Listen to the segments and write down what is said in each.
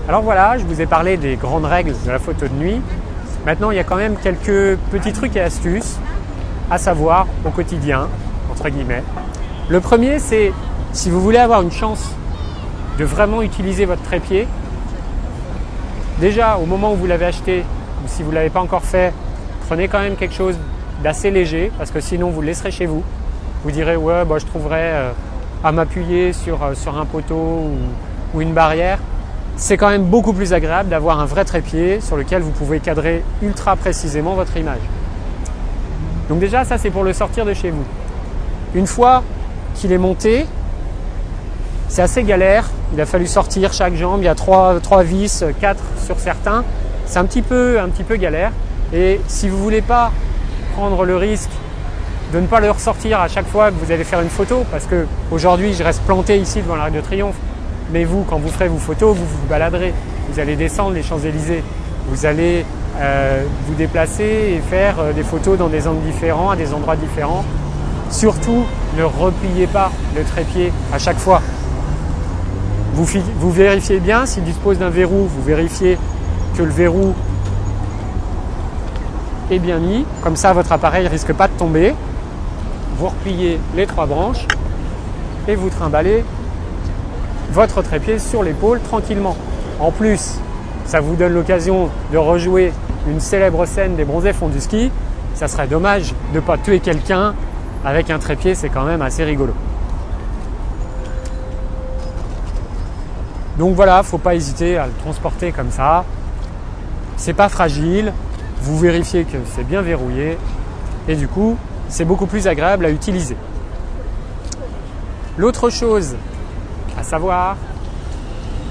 Alors voilà, je vous ai parlé des grandes règles de la photo de nuit. Maintenant, il y a quand même quelques petits trucs et astuces à savoir au quotidien, entre guillemets. Le premier, c'est si vous voulez avoir une chance de vraiment utiliser votre trépied, déjà au moment où vous l'avez acheté, ou si vous ne l'avez pas encore fait, prenez quand même quelque chose d'assez léger, parce que sinon vous le laisserez chez vous. Vous direz ouais, je trouverai à m'appuyer sur un poteau ou une barrière. C'est quand même beaucoup plus agréable d'avoir un vrai trépied sur lequel vous pouvez cadrer ultra précisément votre image. Donc déjà, ça c'est pour le sortir de chez vous. Une fois qu'il est monté, c'est assez galère. Il a fallu sortir chaque jambe. Il y a 3 vis, 4 sur certains. C'est un petit peu galère. Et si vous ne voulez pas prendre le risque de ne pas le ressortir à chaque fois que vous allez faire une photo, parce qu'aujourd'hui je reste planté ici devant l'Arc de Triomphe, mais vous, quand vous ferez vos photos, vous vous baladerez. Vous allez descendre les Champs-Élysées. Vous allez vous déplacer et faire des photos dans des angles différents, à des endroits différents. Surtout, ne repliez pas le trépied à chaque fois. Vous vérifiez bien s'il dispose d'un verrou. Vous vérifiez que le verrou est bien mis. Comme ça, votre appareil ne risque pas de tomber. Vous repliez les 3 branches et vous trimballez votre trépied sur l'épaule tranquillement. En plus, ça vous donne l'occasion de rejouer une célèbre scène des Bronzés font du ski. Ça serait dommage de ne pas tuer quelqu'un avec un trépied, c'est quand même assez rigolo. Donc voilà, il ne faut pas hésiter à le transporter comme ça. C'est pas fragile, vous vérifiez que c'est bien verrouillé et du coup, c'est beaucoup plus agréable à utiliser. L'autre chose à savoir,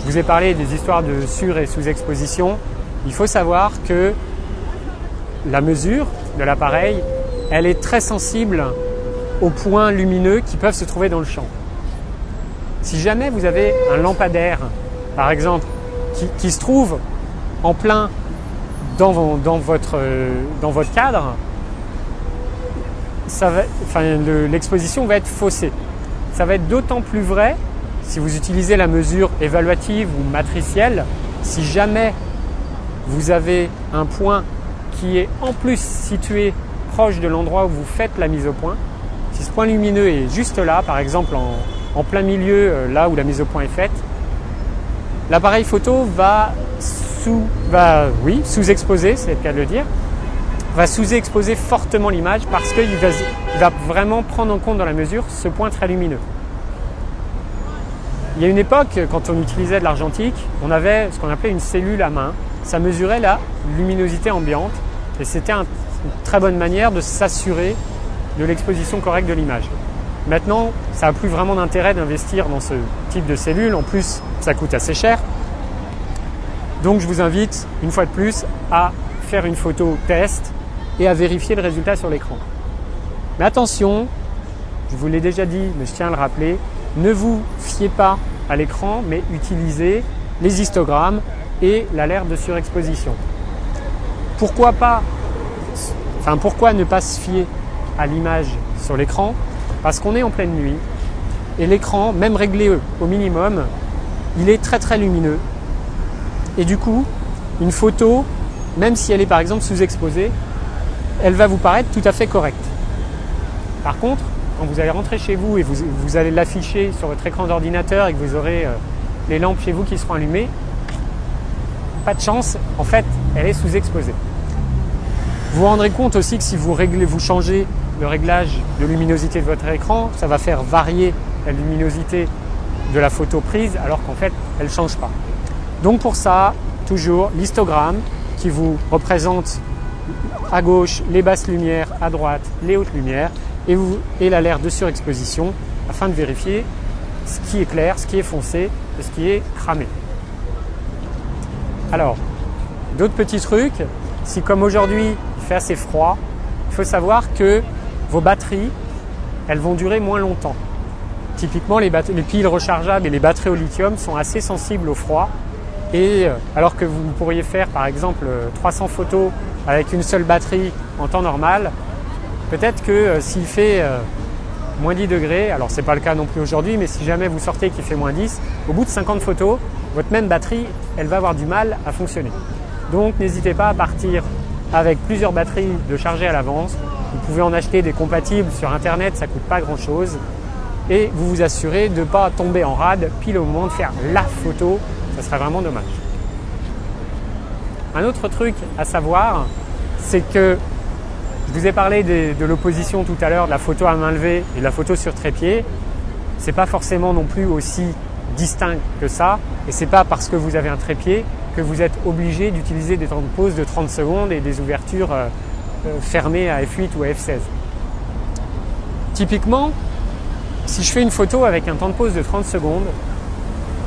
je vous ai parlé des histoires de sur- et sous-exposition. Il faut savoir que la mesure de l'appareil, elle est très sensible aux points lumineux qui peuvent se trouver dans le champ. Si jamais vous avez un lampadaire, par exemple, qui se trouve en plein dans votre cadre, l'exposition va être faussée. Ça va être d'autant plus vrai si vous utilisez la mesure évaluative ou matricielle. Si jamais vous avez un point qui est en plus situé proche de l'endroit où vous faites la mise au point, si ce point lumineux est juste là, par exemple en plein milieu, là où la mise au point est faite, l'appareil photo va sous-exposer, c'est le cas de le dire, va sous-exposer fortement l'image parce qu'il va vraiment prendre en compte dans la mesure ce point très lumineux. Il y a une époque, quand on utilisait de l'argentique, on avait ce qu'on appelait une cellule à main. Ça mesurait la luminosité ambiante et c'était une très bonne manière de s'assurer de l'exposition correcte de l'image. Maintenant, ça n'a plus vraiment d'intérêt d'investir dans ce type de cellule. En plus, ça coûte assez cher. Donc, je vous invite, une fois de plus, à faire une photo test et à vérifier le résultat sur l'écran. Mais attention, je vous l'ai déjà dit, mais je tiens à le rappeler, ne vous fiez pas à l'écran, mais utilisez les histogrammes et l'alerte de surexposition. Pourquoi ne pas se fier à l'image sur l'écran? Parce qu'on est en pleine nuit et l'écran, même réglé au minimum, il est très très lumineux. Et du coup, une photo, même si elle est par exemple sous-exposée, elle va vous paraître tout à fait correcte. Par contre, quand vous allez rentrer chez vous et vous allez l'afficher sur votre écran d'ordinateur et que vous aurez les lampes chez vous qui seront allumées, pas de chance, en fait, elle est sous-exposée. Vous vous rendrez compte aussi que si vous changez le réglage de luminosité de votre écran, ça va faire varier la luminosité de la photo prise alors qu'en fait, elle ne change pas. Donc pour ça, toujours l'histogramme qui vous représente à gauche les basses lumières, à droite les hautes lumières et l'alerte de surexposition afin de vérifier ce qui est clair, ce qui est foncé et ce qui est cramé. Alors, d'autres petits trucs, si comme aujourd'hui il fait assez froid, il faut savoir que vos batteries, elles vont durer moins longtemps. Typiquement, les piles rechargeables et les batteries au lithium sont assez sensibles au froid. Et alors que vous pourriez faire par exemple 300 photos avec une seule batterie en temps normal, peut-être que s'il fait moins 10 degrés, alors c'est pas le cas non plus aujourd'hui, mais si jamais vous sortez et qu'il fait moins 10, au bout de 50 photos, votre même batterie, elle va avoir du mal à fonctionner. Donc n'hésitez pas à partir avec plusieurs batteries de charger à l'avance. Vous pouvez en acheter des compatibles sur internet, ça ne coûte pas grand chose. Et vous vous assurez de ne pas tomber en rade pile au moment de faire la photo, ça serait vraiment dommage. Un autre truc à savoir, c'est que je vous ai parlé de l'opposition tout à l'heure, de la photo à main levée et de la photo sur trépied. C'est pas forcément non plus aussi distinct que ça, et c'est pas parce que vous avez un trépied que vous êtes obligé d'utiliser des temps de pause de 30 secondes et des ouvertures fermées à F8 ou à F16. Typiquement, si je fais une photo avec un temps de pause de 30 secondes,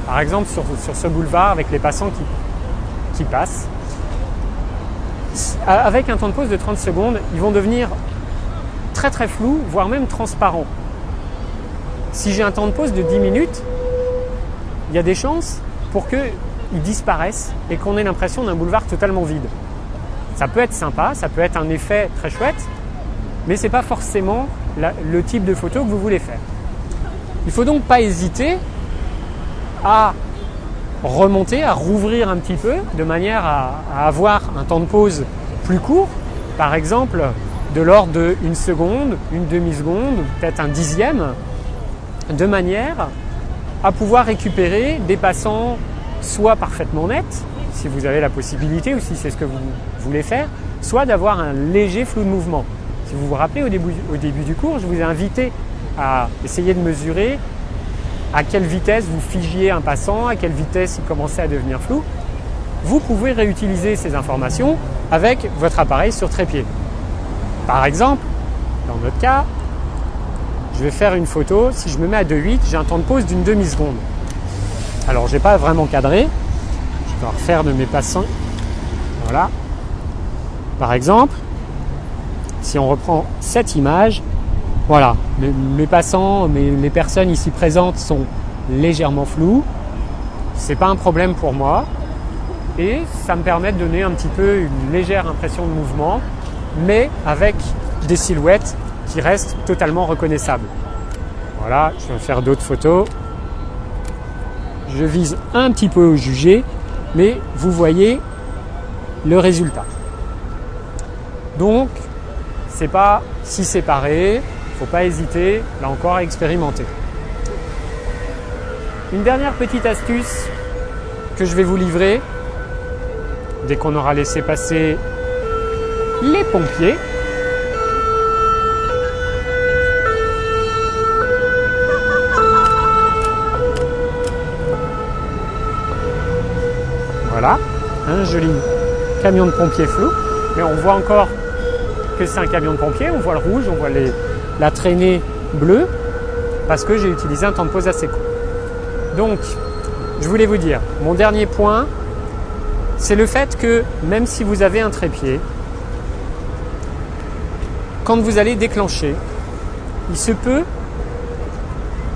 par exemple sur ce boulevard avec les passants qui passent, avec un temps de pause de 30 secondes, ils vont devenir très très flous, voire même transparents. Si j'ai un temps de pause de 10 minutes, il y a des chances pour qu'ils disparaissent et qu'on ait l'impression d'un boulevard totalement vide. Ça peut être sympa, ça peut être un effet très chouette, mais ce n'est pas forcément le type de photo que vous voulez faire. Il ne faut donc pas hésiter à remonter, à rouvrir un petit peu, de manière à avoir un temps de pause plus court, par exemple de l'ordre de 1 seconde, une demi-seconde, peut-être un dixième, de manière à pouvoir récupérer des passants soit parfaitement nets, si vous avez la possibilité ou si c'est ce que vous voulez faire, soit d'avoir un léger flou de mouvement. Si vous vous rappelez au début du cours, je vous ai invité à essayer de mesurer à quelle vitesse vous figiez un passant, à quelle vitesse il commençait à devenir flou. Vous pouvez réutiliser ces informations avec votre appareil sur trépied. Par exemple, dans notre cas, je vais faire une photo, si je me mets à 2,8, j'ai un temps de pause d'une demi-seconde. Alors je n'ai pas vraiment cadré, je vais refaire de mes passants. Voilà. Par exemple, si on reprend cette image, voilà, mes passants, les personnes ici présentes sont légèrement floues. Ce n'est pas un problème pour moi. Et ça me permet de donner un petit peu une légère impression de mouvement, mais avec des silhouettes qui restent totalement reconnaissables. Voilà, je vais faire d'autres photos. Je vise un petit peu au jugé, mais vous voyez le résultat. Donc, c'est pas si séparé, il ne faut pas hésiter, là encore, à expérimenter. Une dernière petite astuce que je vais vous livrer, dès qu'on aura laissé passer les pompiers. Voilà, un joli camion de pompiers flou, mais on voit encore que c'est un camion de pompiers, on voit le rouge, on voit la traînée bleue, parce que j'ai utilisé un temps de pause assez court. Donc, je voulais vous dire, mon dernier point, c'est le fait que même si vous avez un trépied, quand vous allez déclencher, il se peut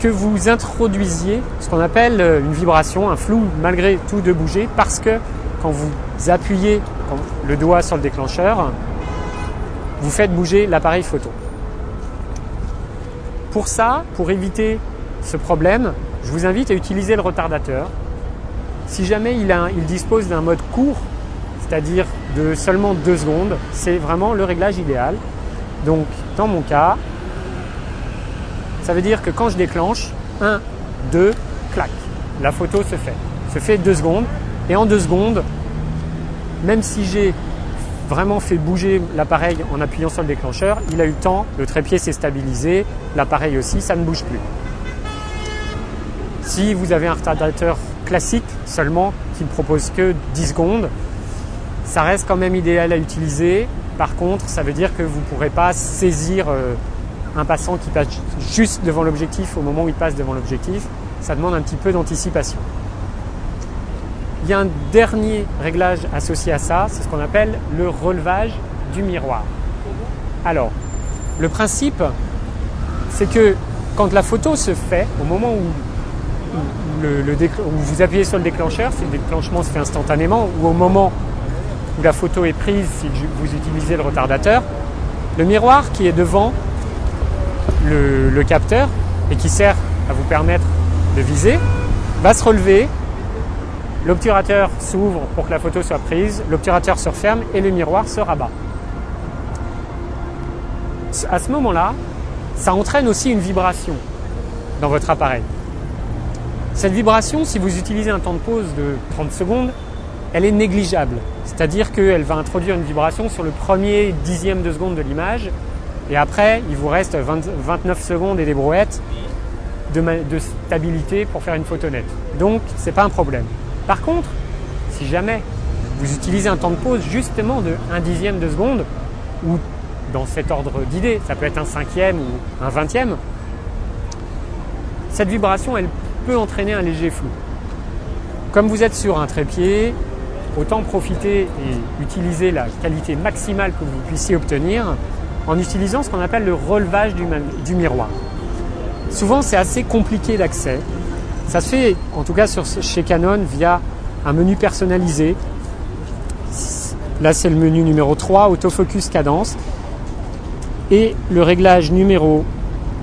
que vous introduisiez ce qu'on appelle une vibration, un flou malgré tout de bouger, parce que quand vous appuyez le doigt sur le déclencheur, vous faites bouger l'appareil photo. Pour ça, pour éviter ce problème, je vous invite à utiliser le retardateur. Si jamais il dispose d'un mode court, c'est-à-dire de seulement 2 secondes, c'est vraiment le réglage idéal. Donc, dans mon cas, ça veut dire que quand je déclenche, 1, 2, clac, la photo se fait 2 secondes. Et en 2 secondes, même si j'ai vraiment fait bouger l'appareil en appuyant sur le déclencheur, il a eu le temps, le trépied s'est stabilisé, l'appareil aussi, ça ne bouge plus. Si vous avez un retardateur classique seulement qui ne propose que 10 secondes, ça reste quand même idéal à utiliser. Par contre, ça veut dire que vous ne pourrez pas saisir un passant qui passe juste devant l'objectif au moment où il passe devant l'objectif. Ça demande un petit peu d'anticipation. Il y a un dernier réglage associé à ça, c'est ce qu'on appelle le relevage du miroir. Alors, le principe, c'est que quand la photo se fait, au moment où vous appuyez sur le déclencheur, si le déclenchement se fait instantanément, ou au moment où la photo est prise, si vous utilisez le retardateur, le miroir qui est devant le capteur et qui sert à vous permettre de viser, va se relever L'obturateur s'ouvre pour que la photo soit prise, l'obturateur se referme et le miroir se rabat. À ce moment-là, ça entraîne aussi une vibration dans votre appareil. Cette vibration, si vous utilisez un temps de pause de 30 secondes, elle est négligeable. C'est-à-dire qu'elle va introduire une vibration sur le premier dixième de seconde de l'image et après, il vous reste 29 secondes et des brouettes de stabilité pour faire une photo nette. Donc, ce n'est pas un problème. Par contre, si jamais vous utilisez un temps de pause justement de 1 dixième de seconde, ou dans cet ordre d'idée, ça peut être un 5e ou un 20e, cette vibration, elle peut entraîner un léger flou. Comme vous êtes sur un trépied, autant profiter et utiliser la qualité maximale que vous puissiez obtenir en utilisant ce qu'on appelle le relevage du miroir. Souvent, c'est assez compliqué d'accès. Ça se fait, en tout cas chez Canon, via un menu personnalisé. Là, c'est le menu numéro 3, Autofocus Cadence. Et le réglage numéro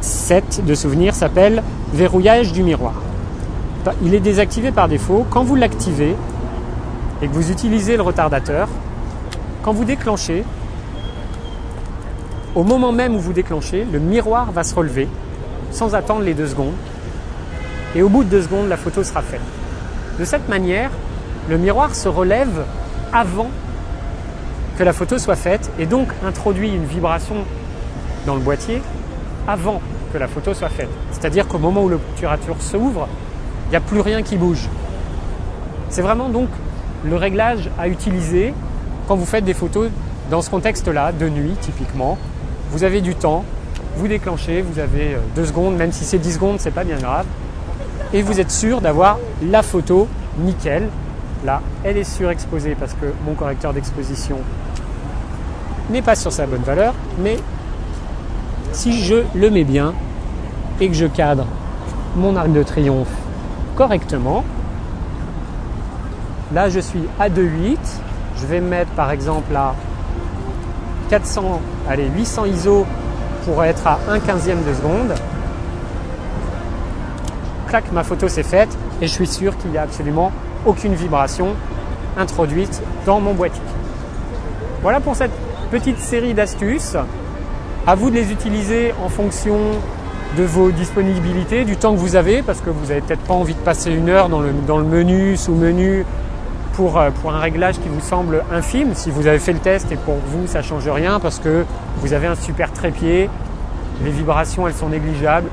7 de souvenir s'appelle Verrouillage du miroir. Il est désactivé par défaut. Quand vous l'activez et que vous utilisez le retardateur, quand vous déclenchez, au moment même où vous déclenchez, le miroir va se relever sans attendre les 2 secondes. Et au bout de 2 secondes, la photo sera faite. De cette manière, le miroir se relève avant que la photo soit faite et donc introduit une vibration dans le boîtier avant que la photo soit faite. C'est-à-dire qu'au moment où l'obturateur s'ouvre, il n'y a plus rien qui bouge. C'est vraiment donc le réglage à utiliser quand vous faites des photos dans ce contexte-là, de nuit typiquement. Vous avez du temps, vous déclenchez, vous avez 2 secondes, même si c'est 10 secondes, c'est pas bien grave. Et vous êtes sûr d'avoir la photo nickel. Là, elle est surexposée parce que mon correcteur d'exposition n'est pas sur sa bonne valeur, mais si je le mets bien et que je cadre mon arc de triomphe correctement, là je suis à 2.8, je vais me mettre par exemple à 800 ISO pour être à 1/15e de seconde. Clac, ma photo s'est faite et je suis sûr qu'il n'y a absolument aucune vibration introduite dans mon boîtier. Voilà pour cette petite série d'astuces. À vous de les utiliser en fonction de vos disponibilités, du temps que vous avez, parce que vous n'avez peut-être pas envie de passer 1 heure dans le menu, sous-menu, pour un réglage qui vous semble infime. Si vous avez fait le test et pour vous ça ne change rien parce que vous avez un super trépied, les vibrations elles sont négligeables,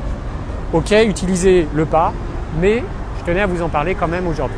ok, utilisez-le pas, mais je tenais à vous en parler quand même aujourd'hui.